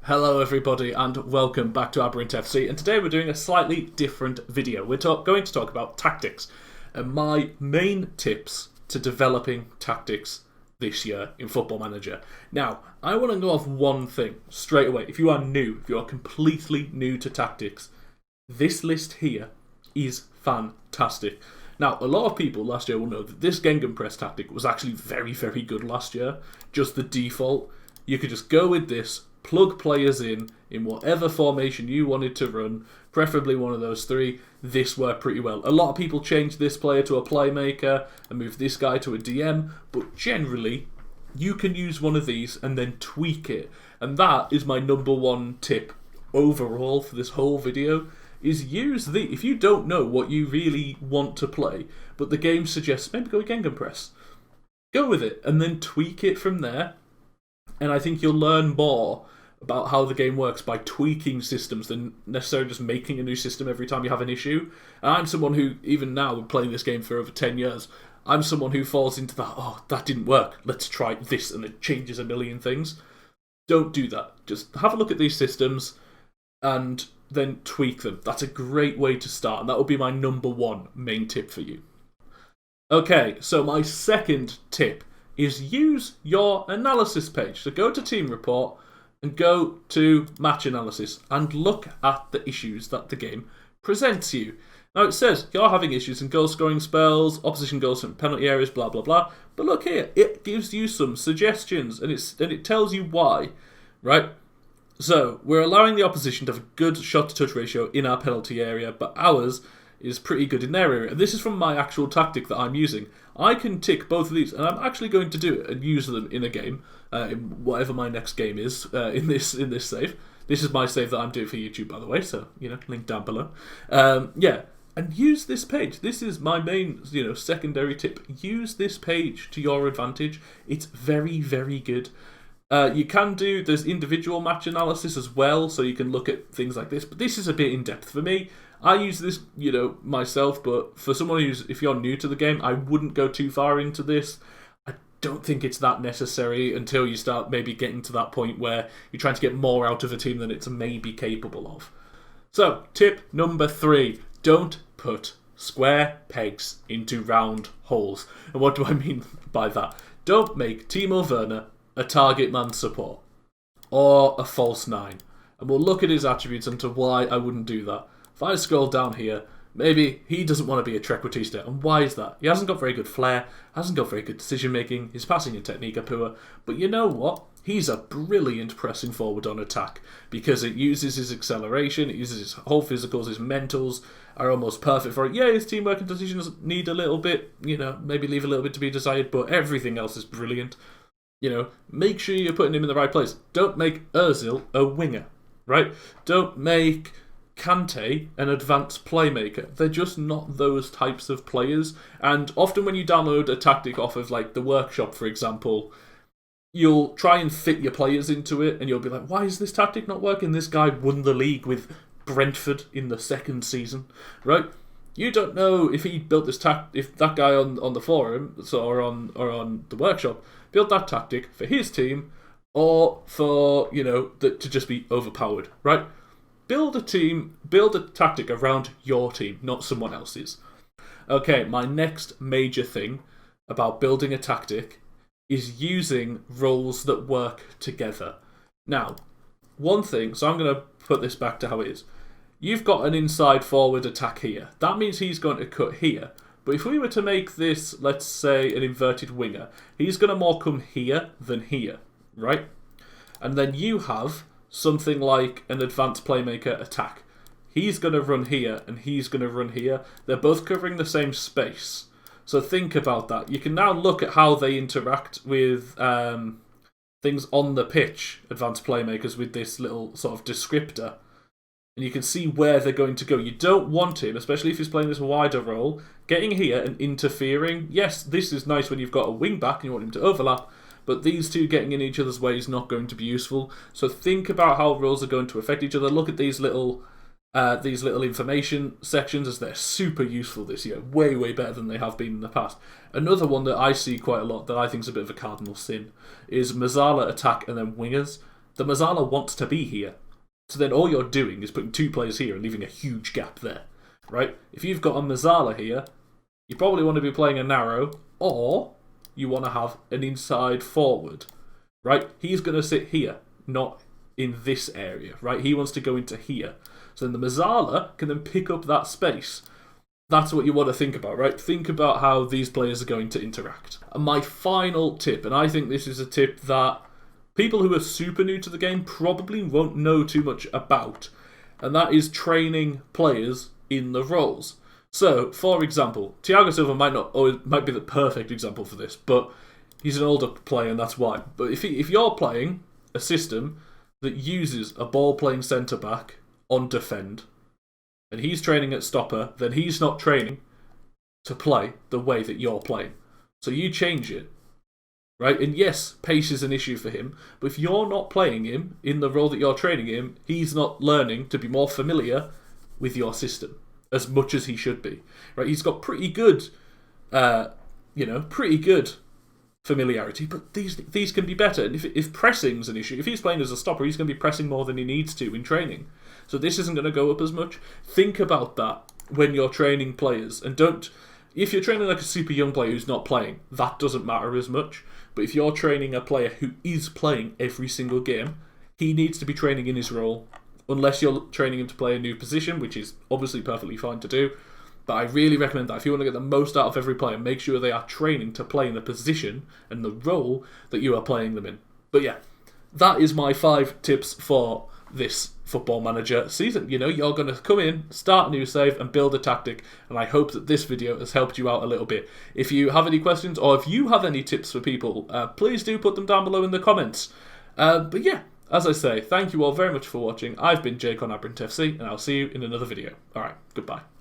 Hello everybody and welcome back to Aberrant FC, and today we're doing a slightly different video. We're going to talk about tactics and my main tips to developing tactics this year in Football Manager. Now, I want to go off one thing straight away. If you are new, if you are completely new to tactics, this list here is fantastic. Now, a lot of people last year will know that this Gegenpress tactic was actually very, very good last year. Just the default. You could just go with this, plug players in whatever formation you wanted to run, preferably one of those three. This worked pretty well. A lot of people changed this player to a playmaker and moved this guy to a DM, but generally, you can use one of these and then tweak it. And that is my number one tip overall for this whole video, is use the... If you don't know what you really want to play, but the game suggests maybe go Gegenpress, go with it and then tweak it from there. And I think you'll learn more about how the game works by tweaking systems than necessarily just making a new system every time you have an issue. And I'm someone who, even now, playing this game for over 10 years, I'm someone who falls into that, oh, that didn't work, let's try this, and it changes a million things. Don't do that. Just have a look at these systems and then tweak them. That's a great way to start, and that will be my number one main tip for you. Okay, so my second tip is use your analysis page. So go to Team Report and go to Match Analysis and look at the issues that the game presents you. Now it says you're having issues in goal scoring spells, opposition goals from penalty areas, blah blah blah. But look here, it gives you some suggestions and it tells you why, right? So we're allowing the opposition to have a good shot to touch ratio in our penalty area, but ours is pretty good in their area. And this is from my actual tactic that I'm using. I can tick both of these, and I'm actually going to do it and use them in a game, in whatever my next game is, in this save. This is my save that I'm doing for YouTube, by the way, so, link down below. Yeah, and use this page. This is my main, secondary tip. Use this page to your advantage. It's very, very good. You can do, there's individual match analysis as well, so you can look at things like this, but this is a bit in depth for me. I use this, myself, but for someone if you're new to the game, I wouldn't go too far into this. I don't think it's that necessary until you start maybe getting to that point where you're trying to get more out of a team than it's maybe capable of. So, tip number 3, don't put square pegs into round holes. And what do I mean by that? Don't make Timo Werner a target man support or a false 9. And we'll look at his attributes and to why I wouldn't do that. If I scroll down here, maybe he doesn't want to be a trequartista. And why is that? He hasn't got very good flair, hasn't got very good decision making, his passing and technique are poor. But you know what? He's a brilliant pressing forward on attack because it uses his acceleration, it uses his whole physicals, his mentals are almost perfect for it. Yeah, his teamwork and decisions need a little bit, maybe leave a little bit to be desired, but everything else is brilliant. Make sure you're putting him in the right place. Don't make Ozil a winger, right? Don't make Kante an advanced playmaker. They're just not those types of players. And often when you download a tactic off of like the workshop, for example, you'll try and fit your players into it and you'll be like, why is this tactic not working? This guy won the league with Brentford in the second season, right? You don't know if he built this if that guy on the forum or on the workshop built that tactic for his team or for, to just be overpowered, right? Build a team, build a tactic around your team, not someone else's. Okay, my next major thing about building a tactic is using roles that work together. Now, one thing, so I'm going to put this back to how it is. You've got an inside forward attack here. That means he's going to cut here. But if we were to make this, let's say, an inverted winger, he's going to more come here than here, right? And then you have something like an advanced playmaker attack. He's going to run here and he's going to run here. They're both covering the same space. So think about that. You can now look at how they interact with things on the pitch, advanced playmakers, with this little sort of descriptor. And you can see where they're going to go. You don't want him, especially if he's playing this wider role, getting here and interfering. Yes, this is nice when you've got a wing back and you want him to overlap, but these two getting in each other's way is not going to be useful. So think about how roles are going to affect each other. Look at these little information sections, as they're super useful this year. Way, way better than they have been in the past. Another one that I see quite a lot that I think is a bit of a cardinal sin is Mazzala attack and then wingers. the Mazzala wants to be here. So then all you're doing is putting 2 players here and leaving a huge gap there, right? If you've got a Mazzala here, you probably want to be playing a narrow, or you want to have an inside forward, right? He's going to sit here, not in this area, right? He wants to go into here. So then the Mazzala can then pick up that space. That's what you want to think about, right? Think about how these players are going to interact. And my final tip, and I think this is a tip that people who are super new to the game probably won't know too much about, and that is training players in the roles. So, for example, Thiago Silva might be the perfect example for this, but he's an older player and that's why. But if you're playing a system that uses a ball-playing centre-back on defend, and he's training at stopper, then he's not training to play the way that you're playing. So you change it, right? And yes, pace is an issue for him, but if you're not playing him in the role that you're training him, he's not learning to be more familiar with your system as much as he should be, right? He's got pretty good, pretty good familiarity, but these can be better. And if pressing's an issue, if he's playing as a stopper, he's going to be pressing more than he needs to in training. So this isn't going to go up as much. Think about that when you're training players, and if you're training like a super young player who's not playing, that doesn't matter as much. But if you're training a player who is playing every single game, he needs to be training in his role, unless you're training him to play a new position, which is obviously perfectly fine to do. But I really recommend that if you want to get the most out of every player, make sure they are training to play in the position and the role that you are playing them in. But yeah, that is my 5 tips for this Football Manager season. You're going to come in, start a new save and build a tactic, and I hope that this video has helped you out a little bit. If you have any questions or if you have any tips for people, please do put them down below in the comments. But yeah, as I say, thank you all very much for watching. I've been Jake on Aberrant FC, and I'll see you in another video. Alright, goodbye.